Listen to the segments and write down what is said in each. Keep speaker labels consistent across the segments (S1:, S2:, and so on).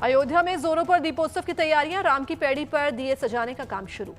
S1: अयोध्या में जोरों पर दीपोत्सव की तैयारियां, राम की पैड़ी पर दिए सजाने का काम शुरू।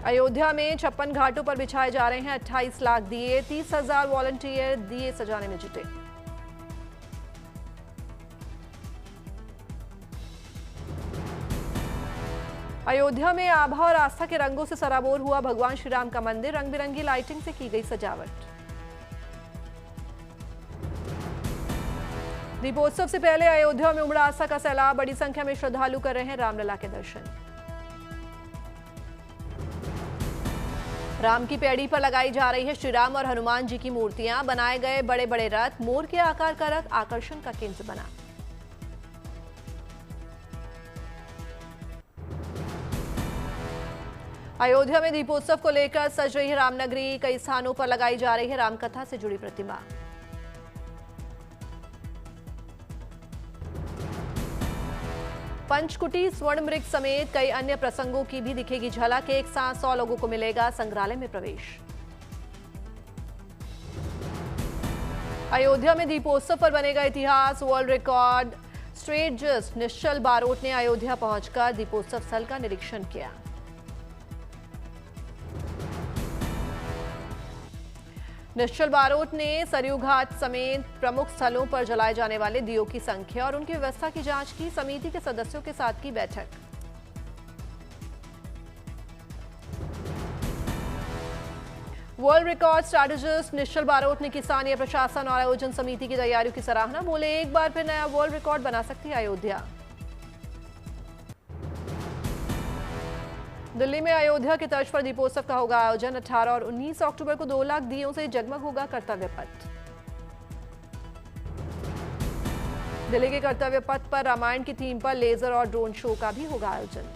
S1: अयोध्या में 56 घाटों पर बिछाए जा रहे हैं 28 लाख दिए, 30,000 वॉलंटियर दिए सजाने में जुटे। अयोध्या में आभा और आस्था के रंगों से सराबोर हुआ भगवान श्री राम का मंदिर, रंग बिरंगी लाइटिंग से की गई सजावट। दीपोत्सव से पहले अयोध्या में उमड़ा आस्था का सैलाब, बड़ी संख्या में श्रद्धालु कर रहे हैं रामलला के दर्शन। राम की पैड़ी पर लगाई जा रही है श्री राम और हनुमान जी की मूर्तियां, बनाए गए बड़े बड़े रथ, मोर के आकार का रथ आकर्षण का केंद्र बना। अयोध्या में दीपोत्सव को लेकर सज रही है रामनगरी, कई स्थानों पर लगाई जा रही है रामकथा से जुड़ी प्रतिमा। पंचकुटी, स्वर्ण मृग समेत कई अन्य प्रसंगों की भी दिखेगी झलक, एक साथ 100 लोगों को मिलेगा संग्रहालय में प्रवेश। अयोध्या में दीपोत्सव पर बनेगा इतिहास, वर्ल्ड रिकॉर्ड। स्ट्रेटजिस्ट निश्चल बारोट ने अयोध्या पहुंचकर दीपोत्सव स्थल का निरीक्षण किया। निश्चल बारोट ने सरयू घाट समेत प्रमुख स्थलों पर जलाए जाने वाले दियों की संख्या और उनकी व्यवस्था की जांच की। समिति के सदस्यों के साथ की बैठक। वर्ल्ड रिकॉर्ड स्ट्रैटेजिस्ट निश्चल बारोट ने किसान, प्रशासन और आयोजन समिति की तैयारियों की सराहना, बोले एक बार फिर नया वर्ल्ड रिकॉर्ड बना सकती है अयोध्या। दिल्ली में अयोध्या की तर्ज पर दीपोत्सव का होगा आयोजन। 18 और 19 अक्टूबर को 2 लाख दियों से जगमग होगा कर्तव्य पथ। दिल्ली के कर्तव्य पथ पर रामायण की थीम पर लेजर और ड्रोन शो का भी होगा आयोजन।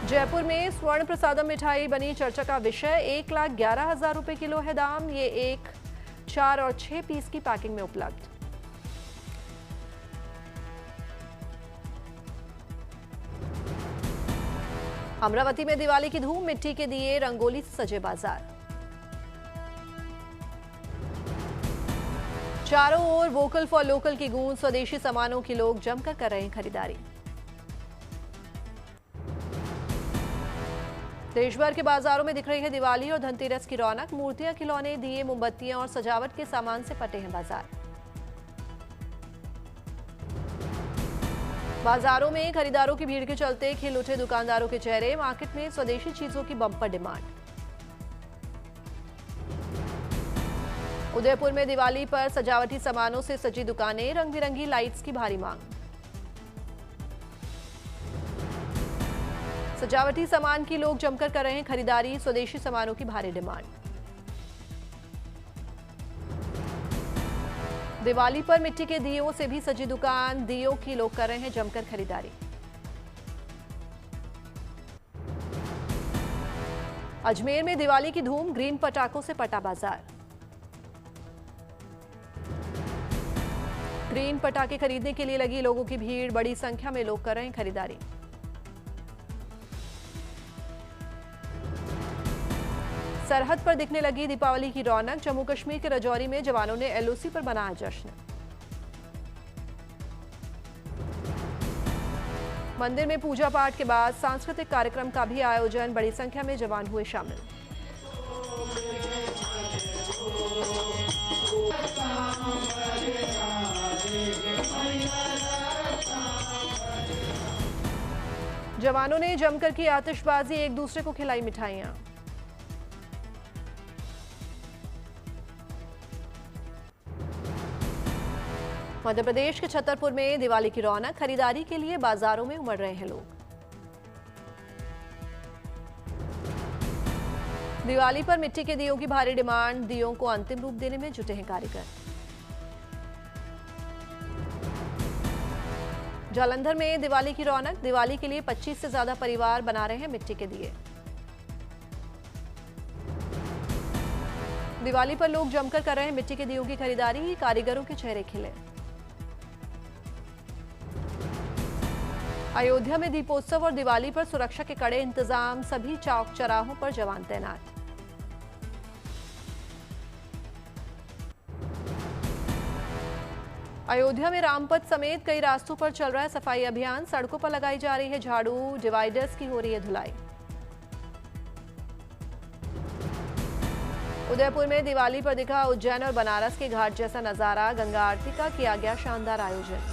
S1: जयपुर में स्वर्ण प्रसादम मिठाई बनी चर्चा का विषय, 1,11,000 रुपए किलो है दाम। ये 1, 4 और 6 पीस की पैकिंग में उपलब्ध। अमरावती में दिवाली की धूम, मिट्टी के दिए, रंगोली से सजे बाजार। चारों ओर वोकल फॉर लोकल की गूंज, स्वदेशी सामानों की लोग जमकर कर रहे हैं खरीदारी। देश भर के बाजारों में दिख रही है दिवाली और धनतेरस की रौनक, मूर्तियां, खिलौने, दिए, मोमबत्तियां और सजावट के सामान से पटे हैं बाजार। बाजारों में खरीदारों की भीड़ के चलते खिल उठे दुकानदारों के चेहरे, मार्केट में स्वदेशी चीजों की बम्पर डिमांड। उदयपुर में दिवाली पर सजावटी सामानों से सजी दुकानें, रंग बिरंगी लाइट्स की भारी मांग। सजावटी सामान की लोग जमकर कर रहे हैं खरीदारी, स्वदेशी सामानों की भारी डिमांड। दिवाली पर मिट्टी के दियों से भी सजी दुकान, दियों की लोग कर रहे हैं जमकर खरीदारी। अजमेर में दिवाली की धूम, ग्रीन पटाखों से पटा बाजार। ग्रीन पटाखे खरीदने के लिए लगी लोगों की भीड़, बड़ी संख्या में लोग कर रहे हैं खरीदारी। सरहद पर दिखने लगी दीपावली की रौनक, जम्मू कश्मीर के राजौरी में जवानों ने एलओसी पर मनाया जश्न। मंदिर में पूजा पाठ के बाद सांस्कृतिक कार्यक्रम का भी आयोजन, बड़ी संख्या में जवान हुए शामिल। जवानों ने जमकर की आतिशबाजी, एक दूसरे को खिलाई मिठाइयां। मध्य प्रदेश के छतरपुर में दिवाली की रौनक, खरीदारी के लिए बाजारों में उमड़ रहे हैं लोग। दिवाली पर मिट्टी के दियों की भारी डिमांड, दियों को अंतिम रूप देने में जुटे हैं कारीगर। जालंधर में दिवाली की रौनक, दिवाली के लिए 25 से ज्यादा परिवार बना रहे हैं मिट्टी के दिए। दिवाली पर लोग जमकर कर रहे हैं मिट्टी के दियों की खरीदारी, कारीगरों के चेहरे खिले। अयोध्या में दीपोत्सव और दिवाली पर सुरक्षा के कड़े इंतजाम, सभी चौक चौराहों पर जवान तैनात। अयोध्या में रामपथ समेत कई रास्तों पर चल रहा है सफाई अभियान। सड़कों पर लगाई जा रही है झाड़ू, डिवाइडर्स की हो रही है धुलाई। उदयपुर में दिवाली पर दिखा उज्जैन और बनारस के घाट जैसा नजारा। गंगा आरती का किया गया शानदार आयोजन।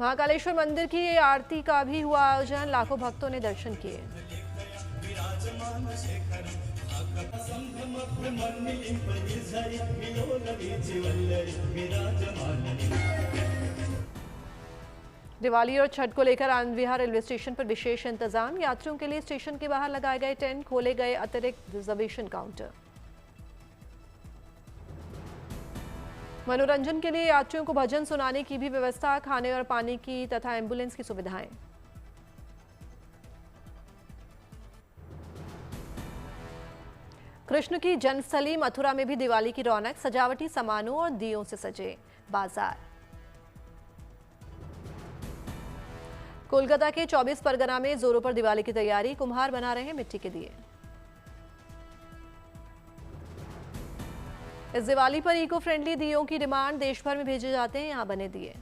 S1: महाकालेश्वर मंदिर की आरती का भी हुआ आयोजन। लाखों भक्तों ने दर्शन किए। दिवाली और छठ को लेकर आनंद विहार रेलवे स्टेशन पर विशेष इंतजाम। यात्रियों के लिए स्टेशन के बाहर लगाए गए टेंट, खोले गए अतिरिक्त रिजर्वेशन काउंटर। मनोरंजन के लिए यात्रियों को भजन सुनाने की भी व्यवस्था, खाने और पानी की तथा एम्बुलेंस की सुविधाएं। कृष्ण की जन्मस्थली मथुरा में भी दिवाली की रौनक। सजावटी सामानों और दियों से सजे बाजार। कोलकाता के 24 परगना में जोरों पर दिवाली की तैयारी। कुम्हार बना रहे हैं मिट्टी के दिए। इस दिवाली पर इको फ्रेंडली दियों की डिमांड। देश भर में भेजे जाते हैं यहां बने दिए।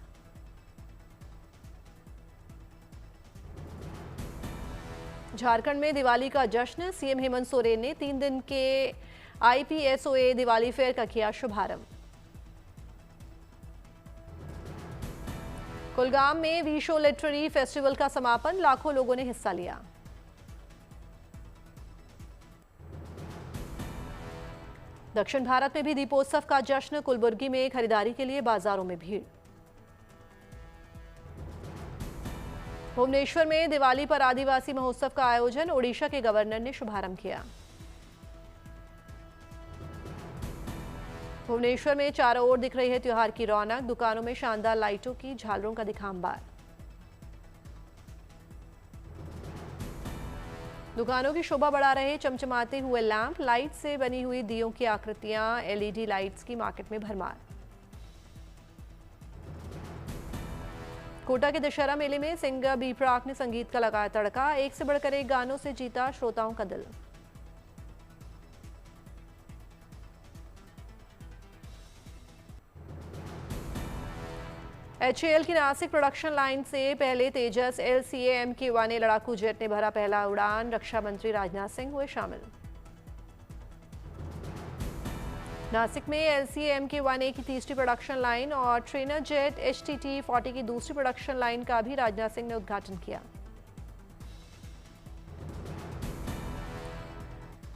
S1: झारखंड में दिवाली का जश्न। सीएम हेमंत सोरेन ने 3 दिन के IPSOA दिवाली फेयर का किया शुभारंभ। कुलगाम में विशो लिटरेरी फेस्टिवल का समापन। लाखों लोगों ने हिस्सा लिया। दक्षिण भारत में भी दीपोत्सव का जश्न। कुलबुर्गी में खरीदारी के लिए बाजारों में भीड़। भुवनेश्वर में दिवाली पर आदिवासी महोत्सव का आयोजन। ओडिशा के गवर्नर ने शुभारंभ किया। भुवनेश्वर में चारों ओर दिख रही है त्योहार की रौनक। दुकानों में शानदार लाइटों की झालरों का दिखा अंबार। दुकानों की शोभा बढ़ा रहे चमचमाते हुए लैंप। लाइट से बनी हुई दियों की आकृतियां। LED लाइट्स की मार्केट में भरमार। कोटा के दशहरा मेले में सिंगर बी प्राक ने संगीत का लगाया तड़का। एक से बढ़कर एक गानों से जीता श्रोताओं का दिल। HAL की नासिक प्रोडक्शन लाइन से पहले तेजस LCA MK1A लड़ाकू जेट ने भरा पहला उड़ान। रक्षा मंत्री राजनाथ सिंह हुए शामिल। नासिक में LCA MK1A की तीसरी प्रोडक्शन लाइन और ट्रेनर जेट HTT-40 की दूसरी प्रोडक्शन लाइन का भी राजनाथ सिंह ने उद्घाटन किया।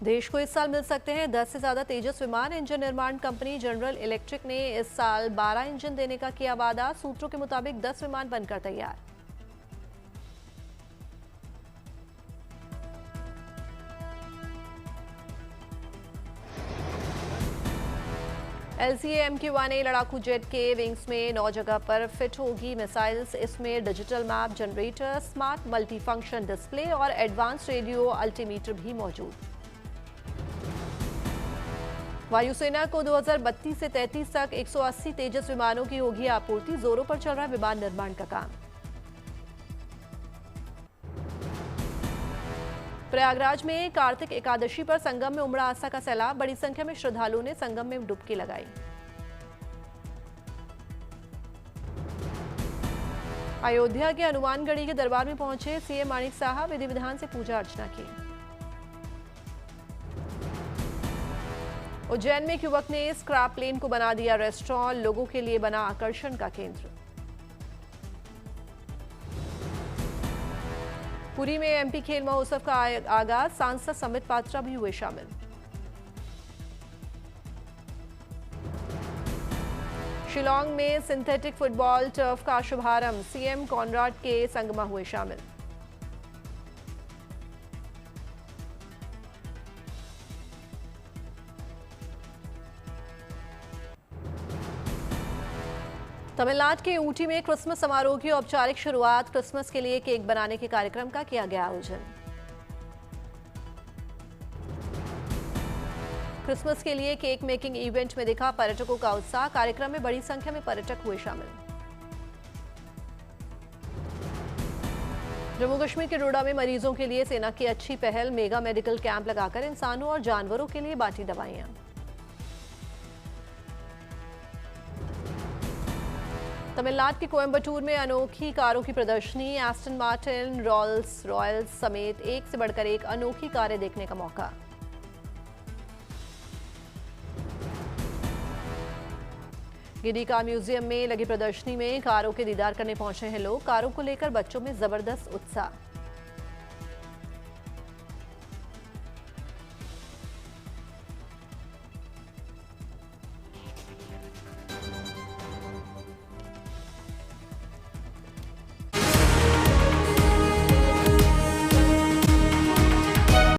S1: देश को इस साल मिल सकते हैं 10 से ज्यादा तेजस विमान। इंजन निर्माण कंपनी जनरल इलेक्ट्रिक ने इस साल 12 इंजन देने का किया वादा। सूत्रों के मुताबिक 10 विमान बनकर तैयार। LCA MK1A लड़ाकू जेट के विंग्स में 9 जगह पर फिट होगी मिसाइल्स। इसमें digital map generator, smart multi function display और एडवांस रेडियो अल्टीमीटर भी मौजूद। वायुसेना को 2032 से 33 तक 180 तेजस विमानों की होगी आपूर्ति। जोरों पर चल रहा है विमान निर्माण का काम। प्रयागराज में कार्तिक एकादशी पर संगम में उमड़ा आस्था का सैलाब। बड़ी संख्या में श्रद्धालुओं ने संगम में डुबकी लगाई। अयोध्या के हनुमानगढ़ी के दरबार में पहुंचे CM माणिक साहब। विधि विधान से पूजा अर्चना की। उज्जैन में एक युवक ने स्क्रैप लेन को बना दिया रेस्टोरेंट। लोगों के लिए बना आकर्षण का केंद्र। पुरी में MP खेल महोत्सव का आगाज। सांसद संबित पात्रा भी हुए शामिल। शिलांग में सिंथेटिक फुटबॉल टर्फ का शुभारंभ। CM कॉनराड के संगमा हुए शामिल। तमिलनाडु के ऊटी में क्रिसमस समारोह की औपचारिक शुरुआत। क्रिसमस के लिए केक बनाने के कार्यक्रम का किया गया आयोजन। क्रिसमस के लिए केक मेकिंग इवेंट में दिखा पर्यटकों का उत्साह। कार्यक्रम में बड़ी संख्या में पर्यटक हुए शामिल। जम्मू कश्मीर के डोडा में मरीजों के लिए सेना की अच्छी पहल। मेगा मेडिकल कैंप लगाकर इंसानों और जानवरों के लिए बांटी दवाइयां। तमिलनाडु के कोयम्बटूर में अनोखी कारों की प्रदर्शनी। एस्टन मार्टिन, रोल्स रॉयल्स समेत एक से बढ़कर एक अनोखी कारें देखने का मौका। गिडी कार म्यूजियम में लगी प्रदर्शनी में कारों के दीदार करने पहुंचे हैं लोग। कारों को लेकर बच्चों में जबरदस्त उत्साह।